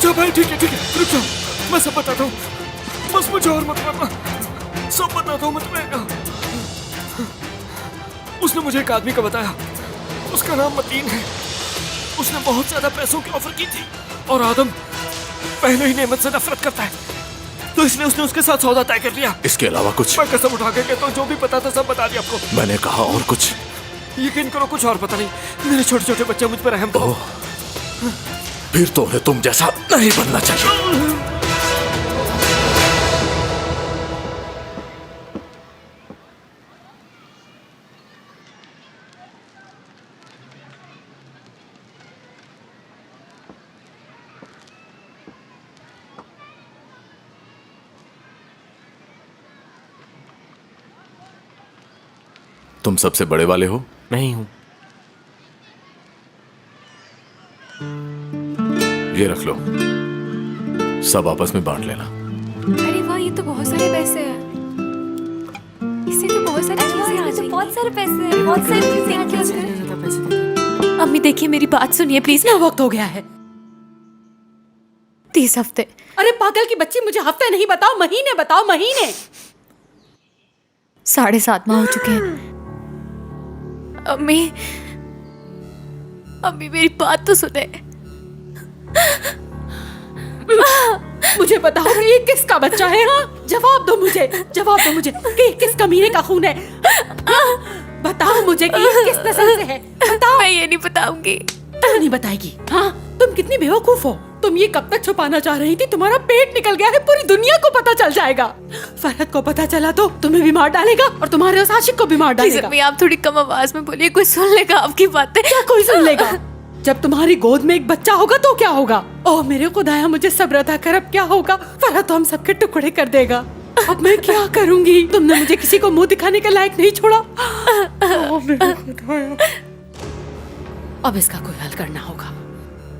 अच्छा भाई ठीक है रुक जाओ, मैं सब बताता हूँ, बस मुझे और मत मारना, सब बताता हूँ मैं तुम्हें। उसने मुझे एक आदमी का बताया, उसका नाम मतीन है, उसने बहुत ज्यादा पैसों की ऑफर की थी और आदम पहले ही नेमत से नफरत करता है, तो इसलिए उसने उसके साथ सौदा तय कर लिया। इसके अलावा कुछ? मैं कसम उठा के कहता हूँ, जो भी पता था सब बता दिया आपको। मैंने कहा और कुछ? यकीन करो कुछ और पता नहीं, मेरे छोटे छोटे बच्चे मुझ पर रहम करो। फिर तो उन्हें तुम जैसा नहीं बनना चाहिए। तुम सबसे बड़े वाले हो? मैं ही हूं। ये रख लो, सब आपस में बांट लेना। अरे वाह, ये तो बहुत सारे पैसे हैं। इससे तो बहुत सारी चीजें आ जाएंगी। बहुत सारे पैसे हैं, बहुत सारी चीजें आ जाएंगी। अम्मी देखिए, मेरी बात सुनिए प्लीज। ना वक्त हो गया है। 30 हफ्ते। अरे पागल की बच्ची, मुझे हफ्ते नहीं बताओ, महीने बताओ, महीने। 7.5 माह हो चुके हैं। अम्मी मेरी बात तो सुने। मुझे बताओ कि ये किसका बच्चा है? हाँ, जवाब दो मुझे, जवाब दो मुझे कि ये किस कमीने का खून है। बताओ मुझे कि ये किस नस्ल से है, बताओ। मैं ये नहीं बताऊंगी। तुम नहीं बताएगी? हाँ, तुम कितनी बेवकूफ हो। तुम ये कब तक छुपाना चाह रही थी? तुम्हारा पेट निकल गया है, पूरी दुनिया को पता चल जाएगा। फरहत को पता चला तो तुम्हें भी मार डालेगा और तुम्हारे उस आशिक को भी मार डालेगा। अम्मी आप थोड़ी कम आवाज में बोलिए, कोई सुन लेगा आपकी बातें। क्या कोई सुन लेगा? जब तुम्हारी गोद में एक बच्चा होगा तो क्या होगा? ओह मेरे खुदाया, मुझे सब्र अता कर, अब क्या होगा? फरहत तो हम सबके टुकड़े कर देगा। अब मैं क्या करूंगी? तुमने मुझे किसी को मुंह दिखाने के लायक नहीं छोड़ा। ओह मेरे खुदाया। अब इसका कोई हल करना होगा,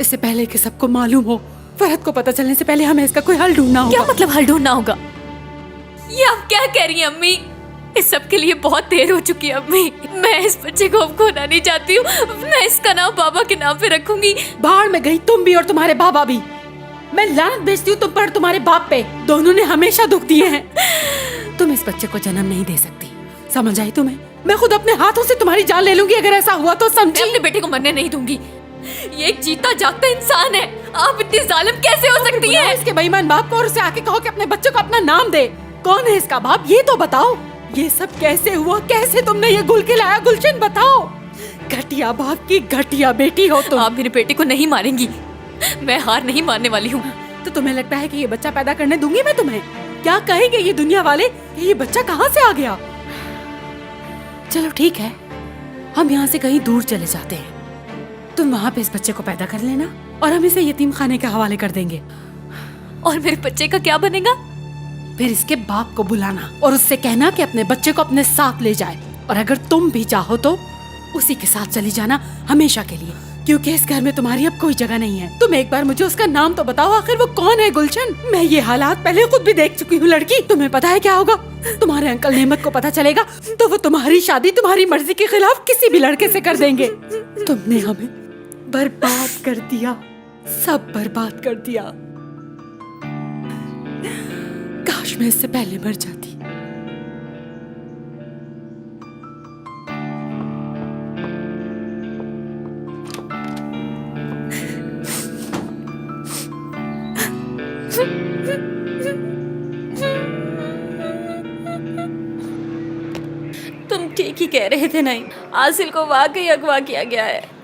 इससे पहले कि सबको मालूम हो। फरहत को पता चलने से पहले हमें इसका कोई हल ढूंढना होगा। क्या मतलब हल ढूंढना होगा? ये आप क्या कह रही हैं अम्मी? इस सब के लिए बहुत देर हो चुकी है अम्मी। मैं इस बच्चे को अब खोना नहीं चाहती हूँ। मैं इसका नाम बाबा के नाम पे रखूंगी। बाहर में गई तुम भी और तुम्हारे बाबा भी। मैं लानत भेजती हूँ तुम पर, तुम्हारे बाप पे। दोनों ने हमेशा दुख दिए हैं। तुम इस बच्चे को जन्म नहीं दे सकती, समझ आई तुम्हें? मैं खुद अपने हाथों से तुम्हारी जान ले लूंगी अगर ऐसा हुआ तो, समझी? मैं अपने बेटे को मरने नहीं दूंगी। ये एक जीता जागता इंसान है। आप इतनी जालिम कैसे हो सकती हैं? इसके बेईमान बाप को और उसे आके कहो कि अपने बच्चों को अपना नाम दे। कौन है इसका बाप, ये तो बताओ। ये सब कैसे हुआ? कैसे तुमने ये गुल खिलाया? गुलशन बताओ। घटिया बाप की घटिया बेटी हो तुम। आप मेरे बेटे को नहीं मारेंगी। मैं हार नहीं मानने वाली हूँ। तो तुम्हें लगता है कि ये बच्चा पैदा करने दूंगी मैं तुम्हें? क्या कहेंगे ये दुनिया वाले कि ये बच्चा कहाँ से आ गया? चलो ठीक है, हम यहाँ से कहीं दूर चले जाते हैं। तुम वहाँ पे इस बच्चे को पैदा कर लेना और हम इसे यतीम खाने के हवाले कर देंगे। और मेरे बच्चे का क्या बनेगा? फिर इसके बाप को बुलाना और उससे कहना कि अपने बच्चे को अपने साथ ले जाए, और अगर तुम भी चाहो तो उसी के साथ चली जाना हमेशा के लिए, क्योंकि इस घर में तुम्हारी अब कोई जगह नहीं है। तुम एक बार मुझे उसका नाम तो बताओ, आखिर वो कौन है? गुलशन, मैं ये हालात पहले खुद भी देख चुकी हूँ लड़की। तुम्हें पता है क्या होगा? तुम्हारे अंकल नेमत को पता चलेगा तो वो तुम्हारी शादी तुम्हारी मर्जी के खिलाफ किसी भी लड़के से कर देंगे। तुमने हमें बर्बाद कर दिया, सब बर्बाद कर दिया। काश मैं इससे पहले मर जाती। तुम ठीक ही कह रहे थे। नहीं, आसिल को वाकई अगवा किया गया है।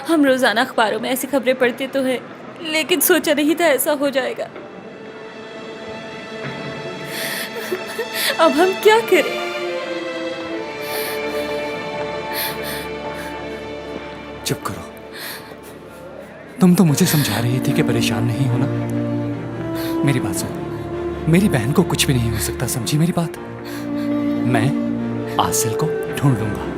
हम रोजाना अखबारों में ऐसी खबरें पढ़ते तो हैं, लेकिन सोचा नहीं था ऐसा हो जाएगा। अब हम क्या करें? चुप करो। तुम तो मुझे समझा रही थी कि परेशान नहीं होना। मेरी बात सुन, मेरी बहन को कुछ भी नहीं हो सकता, समझी मेरी बात? मैं आसिल को ढूंढ लूंगा।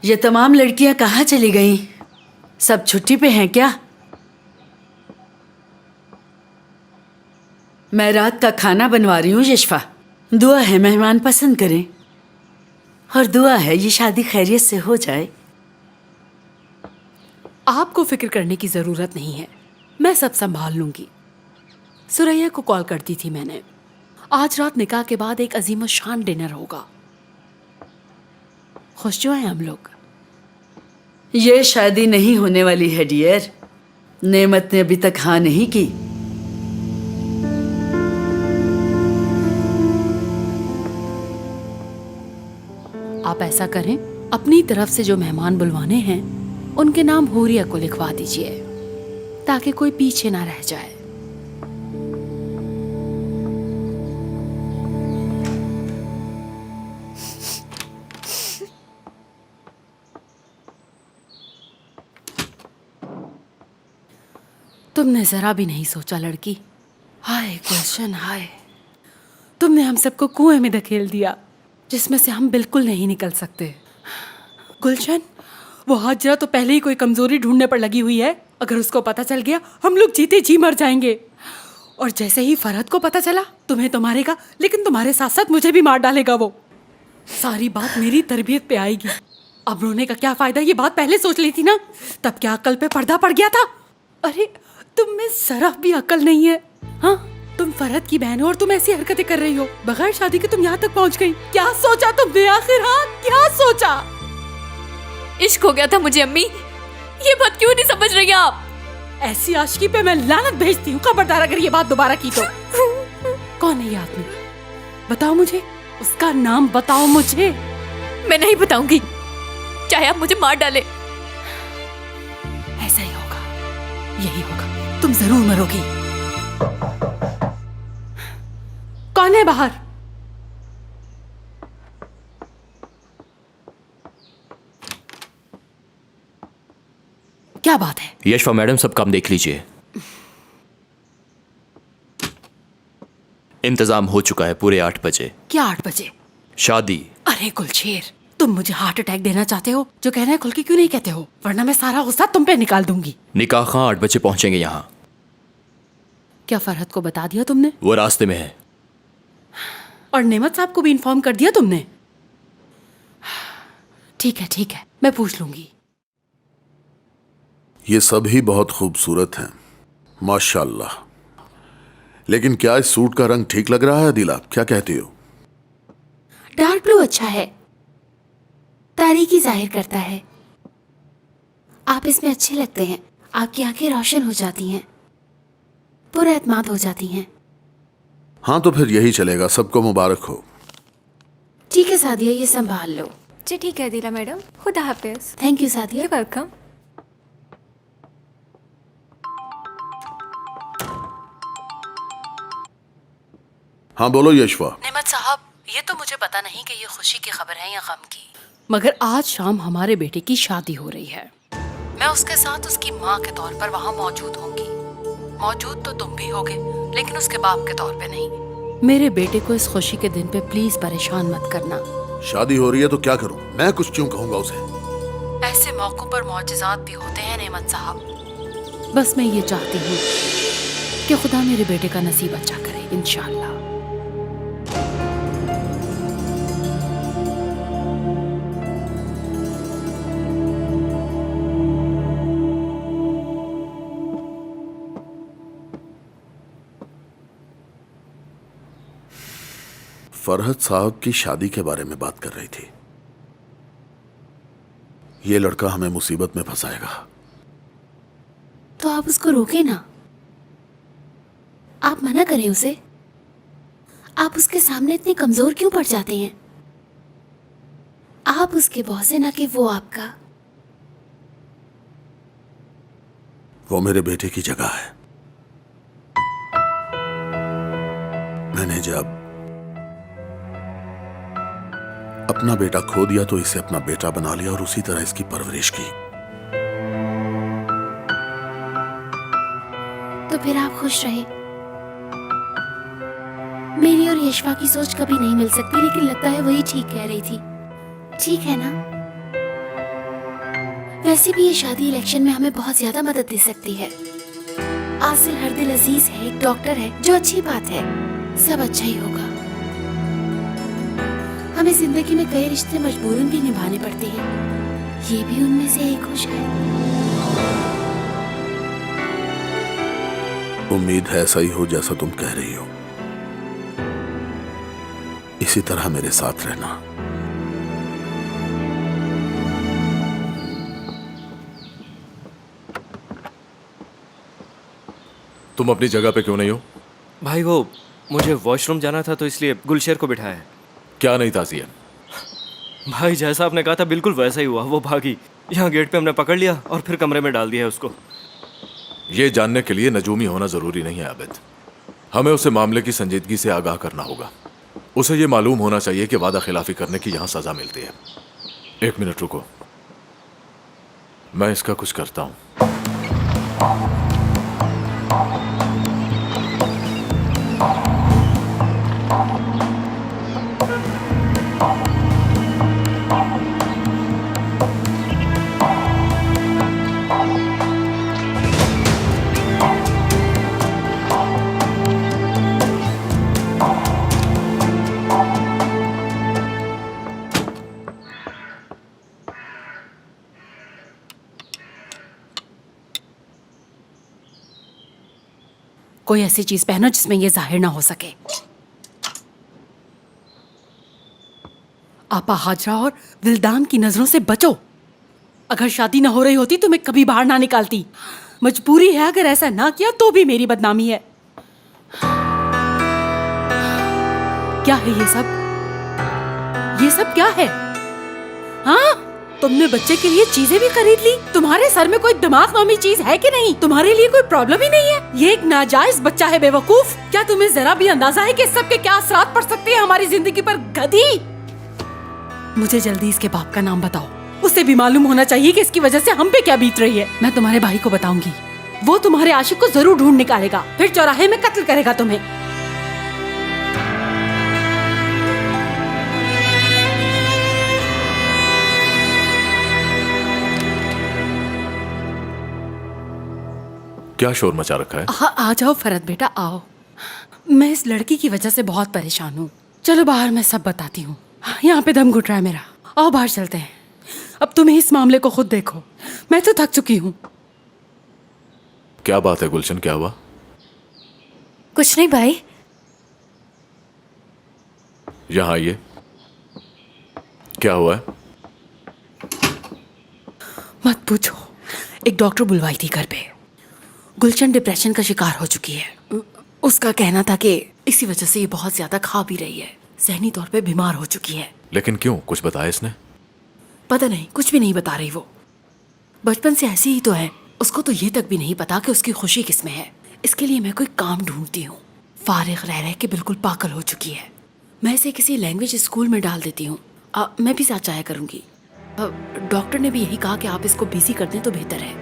ये तमाम लड़कियां कहाँ चली गईं? सब छुट्टी पे हैं क्या? मैं रात का खाना बनवा रही हूँ यशफा। दुआ है मेहमान पसंद करें और दुआ है ये शादी खैरियत से हो जाए। आपको फिक्र करने की जरूरत नहीं है, मैं सब संभाल लूंगी। सुरैया को कॉल करती थी मैंने। आज रात निकाह के बाद एक अजीम शान डिनर होगा। खुश जो हैं हम लोग। ये शादी नहीं होने वाली है डियर। नेमत ने अभी तक हाँ नहीं की। आप ऐसा करें, अपनी तरफ से जो मेहमान बुलवाने हैं उनके नाम हूरिया को लिखवा दीजिए ताकि कोई पीछे ना रह जाए। तुमने जरा भी नहीं सोचा लड़की। हाय गुलशन हाय, तुमने हम सबको कुएं में धकेल दिया जिसमें से हम बिल्कुल नहीं निकल सकते। गुलशन, वो हाजरा तो पहले ही कोई कमजोरी ढूंढने पर लगी हुई है। अगर उसको पता चल गया हम लोग जीते जी मर जाएंगे। और जैसे ही फरहत को पता चला तुम्हें तो मारेगा, लेकिन तुम्हारे साथ साथ मुझे भी मार डालेगा वो। सारी बात मेरी तरबियत पे आएगी। अब रोने का क्या फायदा, ये बात पहले सोच ली थी ना, तब क्या अक्ल पे पर्दा पड़ गया था। अरे तुम में जरा भी अकल नहीं है। हाँ, तुम फरहत की बहन हो और तुम ऐसी हरकतें कर रही हो। बगैर शादी के तुम यहाँ तक पहुँच गई। क्या सोचा तुमने आखिर? हाँ, क्या सोचा? इश्क हो गया था मुझे अम्मी, ये बात क्यों नहीं समझ रही आप? ऐसी आशिकी पे मैं लानत भेजती हूँ। खबरदार अगर ये बात दोबारा की तो। कौन है ये आदमी? बताओ मुझे, उसका नाम बताओ मुझे। मैं नहीं बताऊंगी, चाहे आप मुझे मार डाले। ऐसा ही होगा, यही होगा, तुम जरूर मरोगी। कौन है बाहर? क्या बात है? यशफा मैडम, सब काम देख लीजिए। इंतजाम हो चुका है पूरे 8 बजे। क्या 8 बजे? शादी। अरे गुलशेर, तुम मुझे हार्ट अटैक देना चाहते हो? जो कहना है खुल के क्यों नहीं कहते हो, वरना मैं सारा गुस्सा तुम पे निकाल दूंगी। निकाह खां 8 बजे पहुंचेंगे यहाँ। क्या फरहत को बता दिया तुमने? वो रास्ते में है। और नेमत साहब को भी इन्फॉर्म कर दिया तुमने? ठीक है, मैं पूछ लूंगी। ये सभी बहुत खूबसूरत हैं, माशाल्लाह। लेकिन क्या इस सूट का रंग ठीक लग रहा है दिला? क्या कहती हो? डार्क ब्लू अच्छा है, तारीकी जाहिर करता है। आप इसमें अच्छे लगते हैं, आपकी आंखें रोशन हो जाती हैं, पुरएतमाद हो जाती हैं। हाँ तो फिर यही चलेगा। सबको मुबारक हो। ठीक है सादिया, ये संभाल लो। जी ठीक है दिला मैडम, खुदा हाफिज। Thank you Sadia. वेलकम। हाँ बोलो यशवा। नेमत साहब, ये तो मुझे पता नहीं कि ये खुशी की खबर है या गम की, मगर आज शाम हमारे बेटे की शादी हो रही है। मैं उसके साथ उसकी माँ के तौर पर वहाँ मौजूद होंगी। मौजूद तो तुम भी होगे, लेकिन उसके बाप के तौर पे नहीं। मेरे बेटे को इस खुशी के दिन पे प्लीज परेशान मत करना। शादी हो रही है तो क्या करूं? मैं कुछ क्यों कहूंगा उसे? ऐसे मौकों पर मौजिज़ात भी होते हैं नेमत साहब। बस मैं ये चाहती हूँ कि खुदा मेरे बेटे का नसीब अच्छा करे, इंशाअल्लाह। फरहत साहब की शादी के बारे में बात कर रही थी। ये लड़का हमें मुसीबत में फंसाएगा। तो आप उसको रोके ना, आप मना करें उसे। आप उसके सामने इतने कमजोर क्यों पड़ जाते हैं? आप उसके बॉस हैं, ना कि वो आपका। वो मेरे बेटे की जगह है। मैंने जब अपना बेटा खो दिया तो इसे अपना बेटा बना लिया और उसी तरह इसकी परवरिश की। तो फिर आप खुश रहे। मेरी और यशवा की सोच कभी नहीं मिल सकती, लेकिन लगता है वही ठीक कह रही थी। ठीक है ना? वैसे भी ये शादी इलेक्शन में हमें बहुत ज्यादा मदद दे सकती है। आसिल हर दिल अजीज है, एक डॉक्टर है, जो अच्छी बात है। सब अच्छा ही होगा। हमें जिंदगी में कई रिश्ते मजबूरन भी निभाने पड़ते हैं, ये भी उनमें से एक कुछ है। उम्मीद है ऐसा ही हो जैसा तुम कह रही हो। इसी तरह मेरे साथ रहना। तुम अपनी जगह पे क्यों नहीं हो? भाई वो मुझे वॉशरूम जाना था तो इसलिए गुलशेर को बिठाया है। क्या नहीं था सीएम? भाई जैसा आपने कहा था बिल्कुल वैसा ही हुआ। वो भागी, यहाँ गेट पे हमने पकड़ लिया और फिर कमरे में डाल दिया है उसको। ये जानने के लिए नजूमी होना जरूरी नहीं है आबिद। हमें उसे मामले की संजीदगी से आगाह करना होगा। उसे ये मालूम होना चाहिए कि वादा खिलाफी करने की यहाँ सजा मिलती है। 1 मिनट रुको, मैं इसका कुछ करता हूँ। कोई ऐसी चीज पहनो जिसमें ये जाहिर ना हो सके। आपा हाजरा और विल्दान की नजरों से बचो। अगर शादी ना हो रही होती तो मैं कभी बाहर ना निकालती। मजबूरी है, अगर ऐसा ना किया तो भी मेरी बदनामी है। क्या है ये सब? ये सब क्या है? हाँ, तुमने बच्चे के लिए चीजें भी खरीद ली? तुम्हारे सर में कोई दिमाग नामी चीज है कि नहीं? तुम्हारे लिए कोई प्रॉब्लम ही नहीं है? ये एक नाजायज बच्चा है बेवकूफ। क्या तुम्हें जरा भी अंदाजा है कि इस सब के क्या असरात पड़ सकते हैं हमारी जिंदगी पर? गधी! मुझे जल्दी इसके बाप का नाम बताओ। उसे भी मालूम होना चाहिए कि इसकी वजह से हम पे क्या बीत रही है। मैं तुम्हारे भाई को बताऊंगी, वो तुम्हारे आशिक को जरूर ढूंढ निकालेगा, फिर चौराहे में कत्ल करेगा तुम्हें। क्या शोर मचा रखा है? आ जाओ फरहत बेटा, आओ। मैं इस लड़की की वजह से बहुत परेशान हूँ। चलो बाहर मैं सब बताती हूँ। यहाँ पे दम घुट रहा है मेरा। आओ बाहर चलते हैं। अब तुम ही इस मामले को खुद देखो, मैं तो थक चुकी हूँ। क्या बात है गुलशन, क्या हुआ? कुछ नहीं भाई। यहाँ आइए। क्या हुआ है? मत पूछो, एक डॉक्टर बुलवाई थी घर पे। गुलशन डिप्रेशन का शिकार हो चुकी है। उसका कहना था कि इसी वजह से ये बहुत ज्यादा खा भी रही है, ज़हनी तौर पे बीमार हो चुकी है। लेकिन क्यों, कुछ बताया इसने? पता नहीं, कुछ भी नहीं बता रही वो। बचपन से ऐसी ही तो है, उसको तो ये तक भी नहीं पता कि उसकी खुशी किस में है। इसके लिए मैं कोई काम ढूंढती हूँ। फारिग रह रह के बिल्कुल पागल हो चुकी है। मैं इसे किसी लैंग्वेज स्कूल में डाल देती हूँ। मैं भी साथ जाया करूँगी। डॉक्टर ने भी यही कहा कि आप इसको बिजी कर दें तो बेहतर है।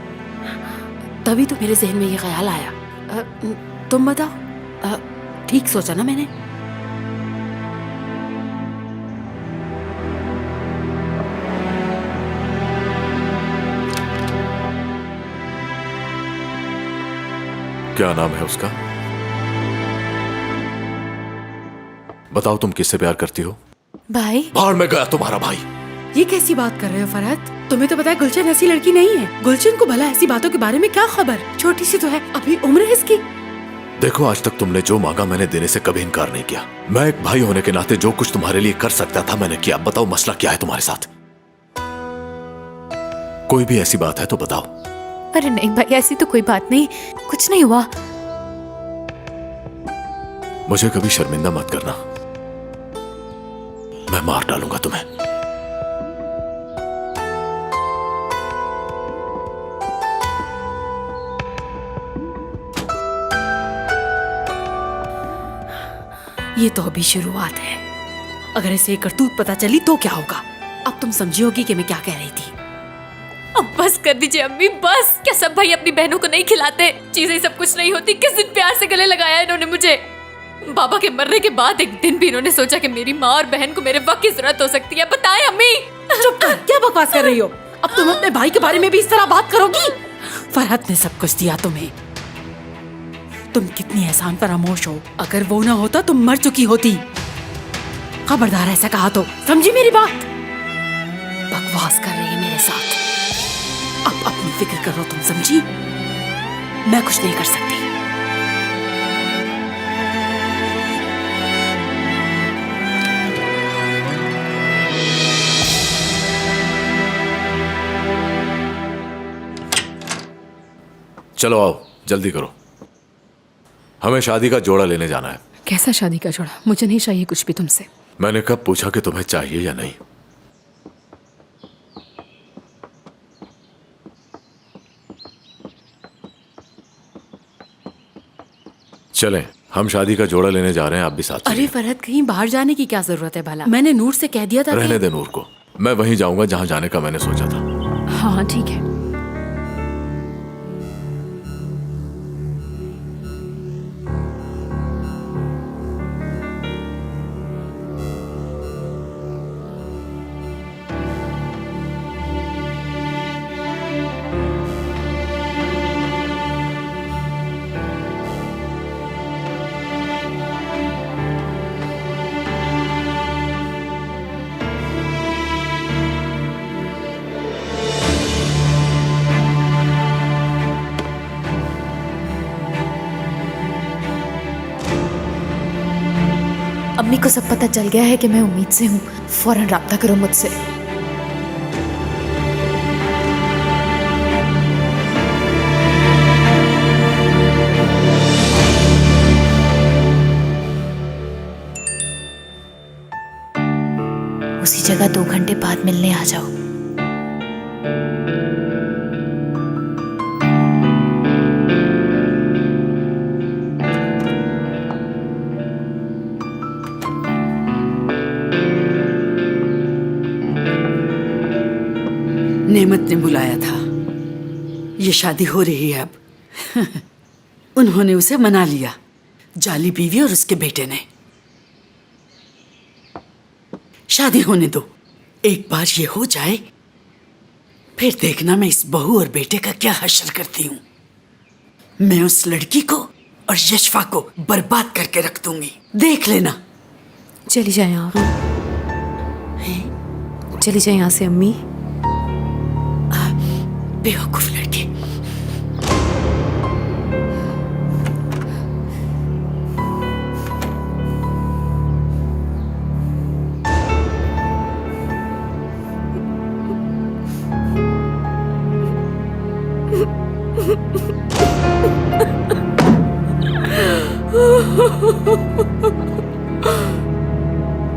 तभी तो मेरे जहन में ये ख्याल आया। तुम बताओ, ठीक सोचा ना मैंने? क्या नाम है उसका? बताओ, तुम किससे प्यार करती हो? भाई बाहर में गया तुम्हारा भाई। ये कैसी बात कर रहे हो फरहत? तुम्हें तो पता है गुलशन ऐसी लड़की नहीं है। गुलशन को भला ऐसी बातों के बारे में क्या खबर? छोटी सी तो है, अभी उम्र है इसकी। देखो, आज तक तुमने जो मांगा मैंने देने से कभी इनकार नहीं किया। मैं एक भाई होने के नाते जो कुछ तुम्हारे लिए कर सकता था मैंने किया। बताओ मसला क्या है तुम्हारे साथ? कोई भी ऐसी बात है तो बताओ। अरे नहीं भाई, ऐसी तो कोई बात नहीं, कुछ नहीं हुआ। मुझे कभी शर्मिंदा मत करना, मैं मार डालूंगा तुम्हें। ये तो अभी शुरुआत है। अगर इसे करतूत पता चली तो क्या होगा? अब तुम समझी होगी कि मैं क्या कह रही थी। अब बस कर दीजिए अम्मी, बस। क्या सब भाई अपनी बहनों को नहीं खिलाते? चीजें सब कुछ नहीं होती। किस दिन प्यार से गले लगाया इन्होंने मुझे। बाबा के मरने के बाद एक दिन भी इन्होंने सोचा कि मेरी माँ और बहन को मेरे वक्त की जरूरत हो सकती है? बताएं अम्मी। चुप कर, क्या बकवास कर रही हो? अब तुम अपने भाई के बारे में भी इस तरह बात करोगी? फरहत ने सब कुछ दिया तुम्हें। तुम कितनी एहसान फरामोश हो। अगर वो ना होता तुम मर चुकी होती। खबरदार ऐसा कहा तो, समझी मेरी बात? बकवास कर रही है मेरे साथ। अब अपनी फिक्र करो तुम, समझी? मैं कुछ नहीं कर सकती। चलो आओ, जल्दी करो, हमें शादी का जोड़ा लेने जाना है। कैसा शादी का जोड़ा? मुझे नहीं चाहिए कुछ भी तुमसे। मैंने कब पूछा कि तुम्हें चाहिए या नहीं? चलें, हम शादी का जोड़ा लेने जा रहे हैं, आप भी साथ अरे चलिए। फरहत, कहीं बाहर जाने की क्या जरूरत है भला? मैंने नूर से कह दिया था रहने दे नूर को, मैं वहीं जाऊंगा जहां जाने का मैंने सोचा था। हाँ ठीक है। अम्मी को सब पता चल गया है कि मैं उम्मीद से हूँ। फौरन राब्ता करो मुझसे। उसी जगह 2 घंटे बाद मिलने आ जाओ। नेमत ने बुलाया था, ये शादी हो रही है अब। उन्होंने उसे मना लिया, जाली बीवी और उसके बेटे ने। शादी होने दो, एक बार ये हो जाए फिर देखना मैं इस बहू और बेटे का क्या हश्र करती हूँ। मैं उस लड़की को और यशफा को बर्बाद करके रख दूंगी, देख लेना। चली जाए आप। चली जाए यहाँ से अम्मी। बेवकूफ लड़की।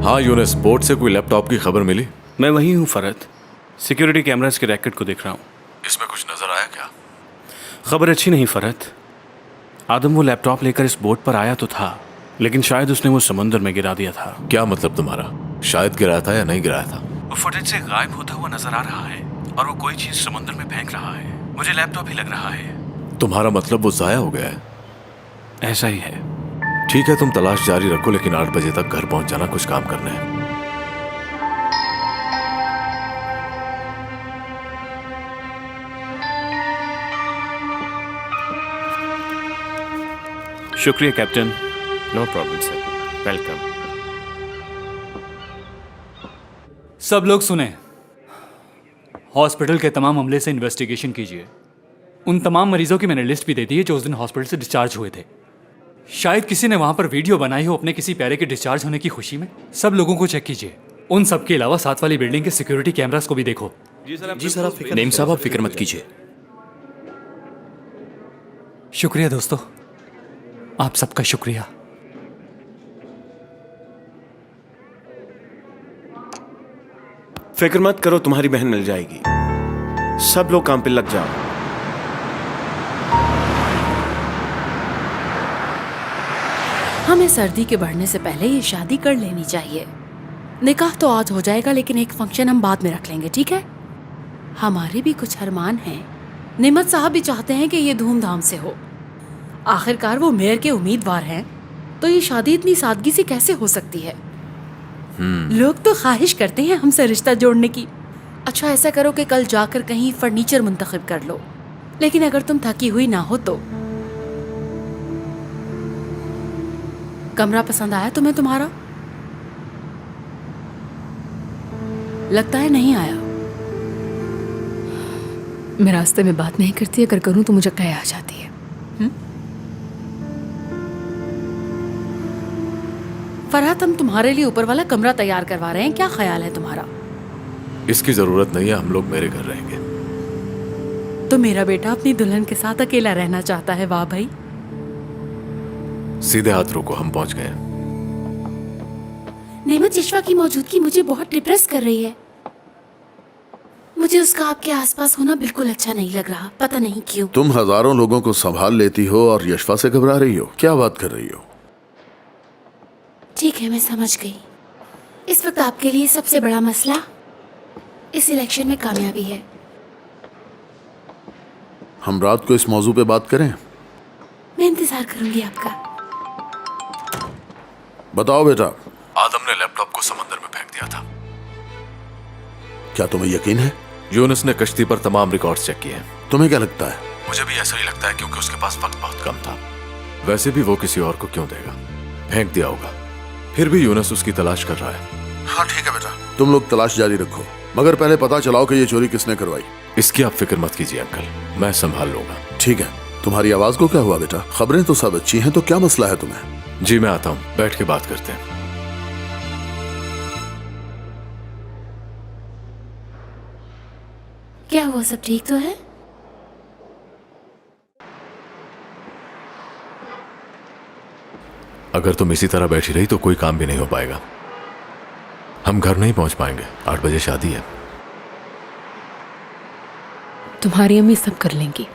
हाँ यूनुस, बोर्ड से कोई लैपटॉप की खबर मिली? मैं वही हूँ फरहत, सिक्योरिटी कैमरास के रैकेट को देख रहा हूँ। इसमें कुछ नजर आया क्या? खबर अच्छी नहीं फरहत। आदम वो लैपटॉप लेकर इस बोट पर आया तो था, लेकिन शायद उसने वो समुंदर में गिरा दिया था। क्या मतलब तुम्हारा? शायद गिराया था या नहीं गिराया था? वो फुटेज से गायब होता हुआ नजर आ रहा है और वो कोई चीज समुंदर में फेंक रहा है। मुझे लैपटॉप ही लग रहा है। तुम्हारा मतलब वो जाया हो गया है? ऐसा ही है। ठीक है, तुम तलाश जारी रखो, लेकिन 8 बजे तक घर पहुंच जाना, कुछ काम करना है। शुक्रिया captain. No problem sir, welcome. सब लोग सुने, हॉस्पिटल के तमाम अमले से इन्वेस्टिगेशन कीजिए। उन तमाम मरीजों की मैंने लिस्ट भी दे दी है जो उस दिन हॉस्पिटल से डिस्चार्ज हुए थे। शायद किसी ने वहां पर वीडियो बनाई हो अपने किसी प्यारे के डिस्चार्ज होने की खुशी में। सब लोगों को चेक कीजिए। उन सब के अलावा साथ वाली बिल्डिंग के सिक्योरिटी कैमरास को भी देखो। जी सर, आप नेम साहब, आप फिक्र मत कीजिए। शुक्रिया दोस्तों, आप सबका शुक्रिया। फिक्र मत करो, तुम्हारी बहन मिल जाएगी। सब लोग काम पे लग जाओ। हमें सर्दी के बढ़ने से पहले ये शादी कर लेनी चाहिए। निकाह तो आज हो जाएगा, लेकिन एक फंक्शन हम बाद में रख लेंगे, ठीक है? हमारे भी कुछ अरमान हैं। नेमत साहब भी चाहते हैं कि ये धूमधाम से हो। आखिरकार वो मेयर के उम्मीदवार हैं, तो ये शादी इतनी सादगी से कैसे हो सकती है? लोग तो ख्वाहिश करते हैं हमसे रिश्ता जोड़ने की, अच्छा ऐसा करो कि कल जाकर कहीं फर्नीचर मुंतखब कर लो, लेकिन अगर तुम थकी हुई ना हो तो। कमरा पसंद आया तुम्हें तुम्हारा? लगता है नहीं आया। मैं रास्ते में बात नहीं करती, अगर करूं तो मुझे कह आ जाती है। फरहत, हम तुम्हारे लिए ऊपर वाला कमरा तैयार करवा रहे हैं, क्या ख्याल है तुम्हारा? इसकी जरूरत नहीं है, हम लोग मेरे घर रहेंगे। तो मेरा बेटा अपनी दुल्हन के साथ अकेला रहना चाहता है। वाह भाई। सीधे हाथ रोको, हम पहुंच गए। नेमत यशवा की मौजूदगी मुझे बहुत डिप्रेस कर रही है। मुझे उसका आपके आसपास होना बिल्कुल अच्छा नहीं लग रहा, पता नहीं क्यों। तुम हजारों लोगों को संभाल लेती हो और यशवा से घबरा रही हो, क्या बात कर रही हो? ठीक है, मैं समझ गई। इस वक्त आपके लिए सबसे बड़ा मसला इस इलेक्शन में कामयाबी है। हम रात को इस मौजू पे बात करें? मैं इंतजार करूंगी आपका। बताओ बेटा। आदम ने लैपटॉप को समंदर में फेंक दिया था। क्या तुम्हें यकीन है? यूनुस ने कश्ती पर तमाम रिकॉर्ड्स चेक किए हैं। तुम्हें क्या लगता है? मुझे भी ऐसा ही लगता है, क्योंकि उसके पास वक्त बहुत कम था। वैसे भी वो किसी और को क्यों देगा, फेंक दिया होगा। फिर भी यूनुस उसकी तलाश कर रहा है। हाँ ठीक है बेटा, तुम लोग तलाश जारी रखो, मगर पहले पता चलाओ कि ये चोरी किसने करवाई। इसकी आप फिक्र मत कीजिए अंकल, मैं संभाल लूंगा। ठीक है। तुम्हारी आवाज को क्या हुआ बेटा? खबरें तो सब अच्छी हैं, तो क्या मसला है तुम्हें? जी मैं आता हूँ, बैठ के बात करते हैं। क्या हुआ, सब ठीक तो है? अगर तुम इसी तरह बैठी रही तो कोई काम भी नहीं हो पाएगा। हम घर नहीं पहुंच पाएंगे, 8 बजे शादी है। तुम्हारी अम्मी सब कर लेंगी।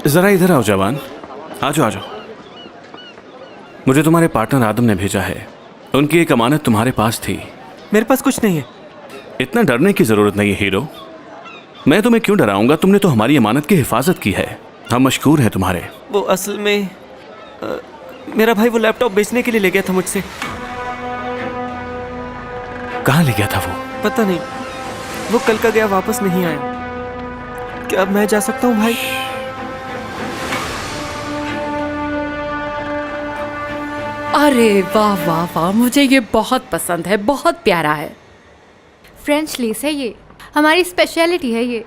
जरा इधर आओ जवान, आ जाओ आ जाओ। मुझे तुम्हारे पार्टनर आदम ने भेजा है, उनकी एक अमानत तुम्हारे पास थी। मेरे पास कुछ नहीं है। इतना डरने की जरूरत नहीं है हीरो, मैं तुम्हें क्यों डराऊंगा? तुमने तो हमारी अमानत की हिफाजत की है, हम मशकूर हैं तुम्हारे। वो असल में मेरा भाई वो लैपटॉप बेचने के लिए ले गया था मुझसे। कहाँ ले गया था वो? पता नहीं, वो कल का गया, वापस नहीं आया। क्या अब मैं जा सकता हूँ भाई? अरे वाह वाह वाह, मुझे ये बहुत पसंद है, बहुत प्यारा है। फ्रेंच लेस है ये, हमारी स्पेशलिटी है ये।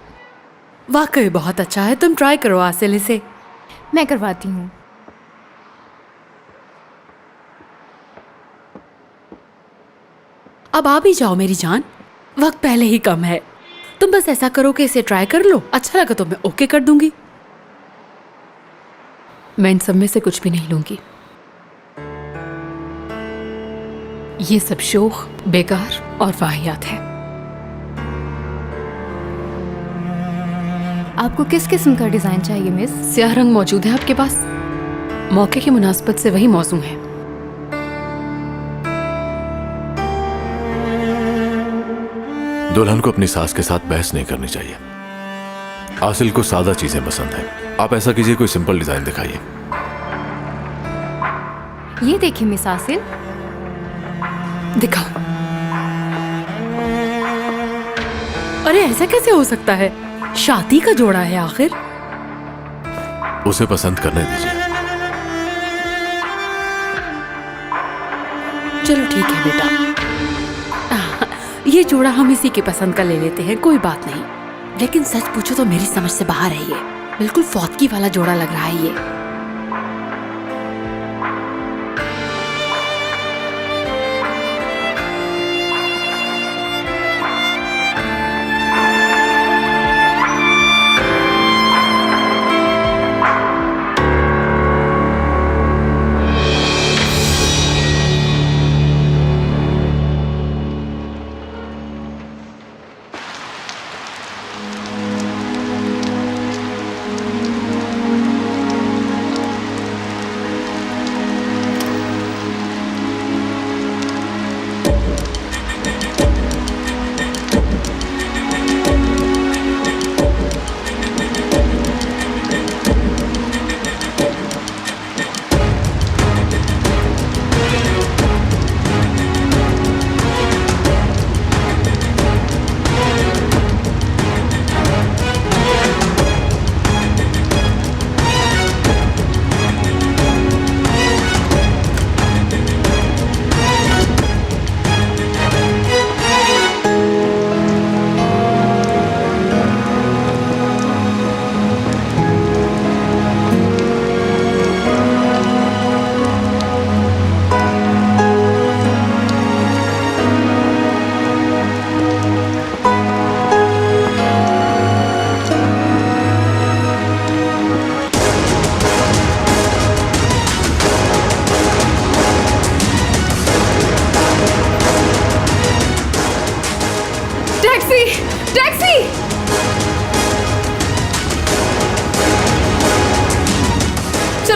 वाकई बहुत अच्छा है, तुम ट्राई करो आसिल इसे। मैं करवाती हूँ। अब आ भी जाओ मेरी जान, वक्त पहले ही कम है। तुम बस ऐसा करो कि इसे ट्राई कर लो, अच्छा लगा तो मैं ओके कर दूंगी। मैं इन सब में से कुछ भी नहीं लूंगी। ये सब शोख, बेकार और वाहियात है। आपको किस किस्म का डिजाइन चाहिए मिस? स्याह रंग मौजूद है आपके पास? मौके की मुनासबत से वही मौजू है। दुल्हन को अपनी सास के साथ बहस नहीं करनी चाहिए। आसिल को सादा चीजें पसंद है। आप ऐसा कीजिए, कोई सिंपल डिजाइन दिखाइए। ये देखिए मिस आसिल, दिखाओ। अरे ऐसा कैसे हो सकता है? शादी का जोड़ा है आखिर। उसे पसंद करने दीजिए। चलो ठीक है बेटा, ये जोड़ा हम इसी के पसंद का ले लेते हैं, कोई बात नहीं। लेकिन सच पूछो तो मेरी समझ से बाहर है ये, बिल्कुल फौतगी वाला जोड़ा लग रहा है ये।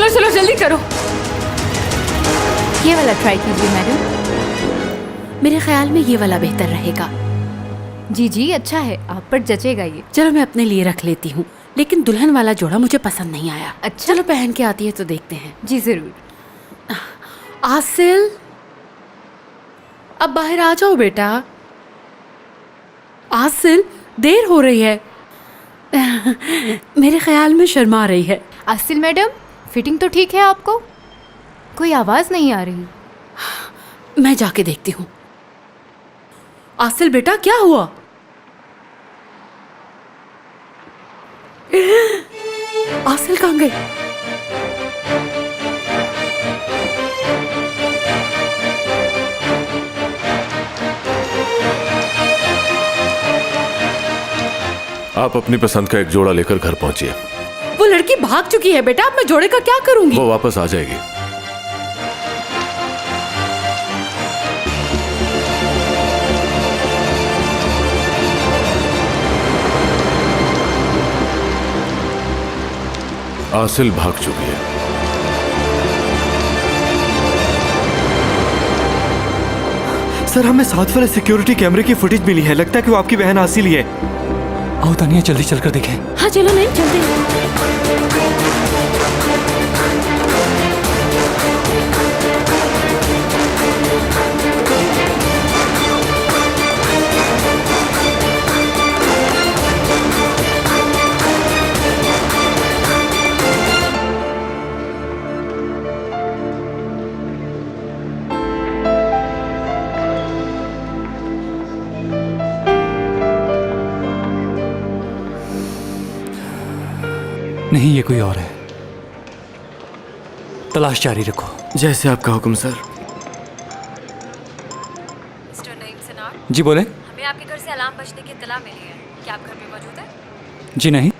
चलो चलो जल्दी करो। ये वाला ट्राई कीजिए मैडम। मेरे ख्याल में ये वाला बेहतर रहेगा। जी जी अच्छा है, आप पर जचेगा ये। चलो मैं अपने लिए रख लेती हूँ, लेकिन दुल्हन वाला जोड़ा मुझे पसंद नहीं आया। अच्छा। चलो पहन के आती है तो देखते हैं। जी जरूर। आसिल, अब बाहर आ जाओ बेटा। आसिल, देर हो रही है। मेरे ख्याल में शर्मा रही है। आसिल मैडम, फिटिंग तो ठीक है आपको? कोई आवाज नहीं आ रही। मैं जाके देखती हूँ। आसिल बेटा, क्या हुआ? आसिल कहाँ गई? आप अपनी पसंद का एक जोड़ा लेकर घर पहुंचिए। वो लड़की भाग चुकी है बेटा, अब मैं जोड़े का क्या करूंगी? वो वापस आ जाएगी। आसिल भाग चुकी है। सर, हमें साथ वाले सिक्योरिटी कैमरे की फुटेज मिली है। लगता है कि वो आपकी बहन आसिल ही है। आओ तानिया, जल्दी चलकर देखें। हाँ चलो नहीं चलते। नहीं, ये कोई और है। तलाश जारी रखो। जैसे आपका हुक्म सर। मिस्टर नईम सनार, जी बोले। हमें आपके घर से अलार्म बजने की इत्तला मिली है। क्या आप घर पे मौजूद हैं? जी नहीं।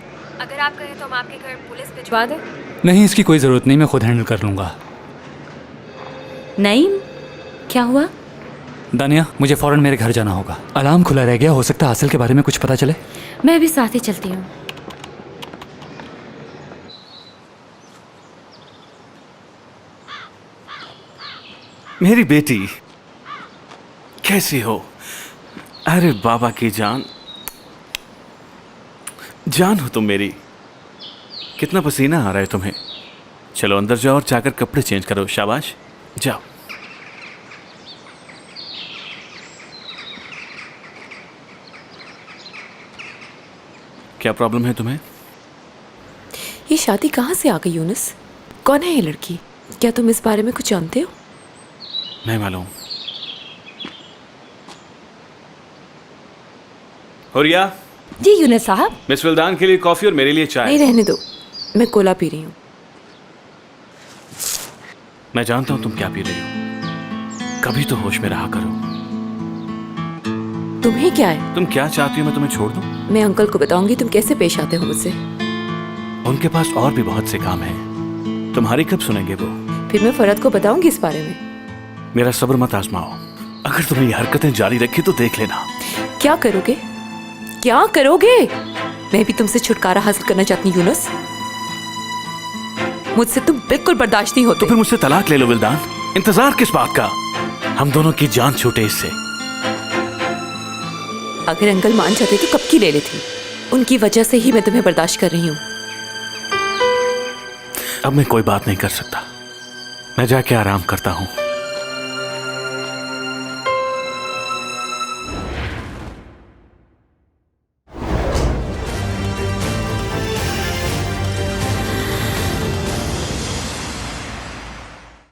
अगर आप कहें तो हम आपके घर पुलिस भिजवा दें। नहीं, इसकी कोई ज़रूरत नहीं, मैं खुद हैंडल कर लूँगा। नईम, क्या हुआ? दानिया, मुझे फ़ौरन मेरे घर जाना होगा। अलार्म खुला रह गया, हो सकता है आसिल के बारे में कुछ पता चले। मैं भी साथ ही चलती हूँ। मेरी बेटी, कैसी हो? अरे बाबा की जान, जान हो तुम मेरी। कितना पसीना आ रहा है तुम्हें। चलो अंदर जाओ और जाकर कपड़े चेंज करो। शाबाश, जाओ। क्या प्रॉब्लम है तुम्हें? ये शादी कहाँ से आ गई यूनुस? कौन है ये लड़की? क्या तुम इस बारे में कुछ जानते हो? नहीं मालूम। हुरिया। जी यूनुस साहब। मिस विल्दान के लिए कॉफी और मेरे लिए चाय। नहीं, रहने दो, मैं कोला पी रही हूँ। मैं जानता हूं तुम क्या पी रही हो। कभी तो होश में रहा करो। तुम्हें क्या है? तुम क्या चाहती हो मैं तुम्हें छोड़ दूं? मैं अंकल को बताऊंगी तुम कैसे पेश आते हो मुझसे। उनके पास और भी बहुत से काम हैं। तुम्हारी कब सुनेंगे वो? फिर मैं फरहत को बताऊंगी इस बारे में। मेरा सब्र मत आजमाओ। अगर तुमने ये हरकतें जारी रखी तो देख लेना। क्या करोगे? क्या करोगे? मैं भी तुमसे छुटकारा हासिल करना चाहती हूँ यूनुस। मुझसे तुम बिल्कुल बर्दाश्त नहीं होते। तो फिर मुझसे तलाक ले लो विल्दान। इंतजार किस बात का? हम दोनों की जान छूटे इससे। अगर अंकल मान जाते तो कब की ले लेती। उनकी वजह से ही मैं तुम्हें बर्दाश्त कर रही हूँ। अब मैं कोई बात नहीं कर सकता। मैं जाके आराम करता हूँ।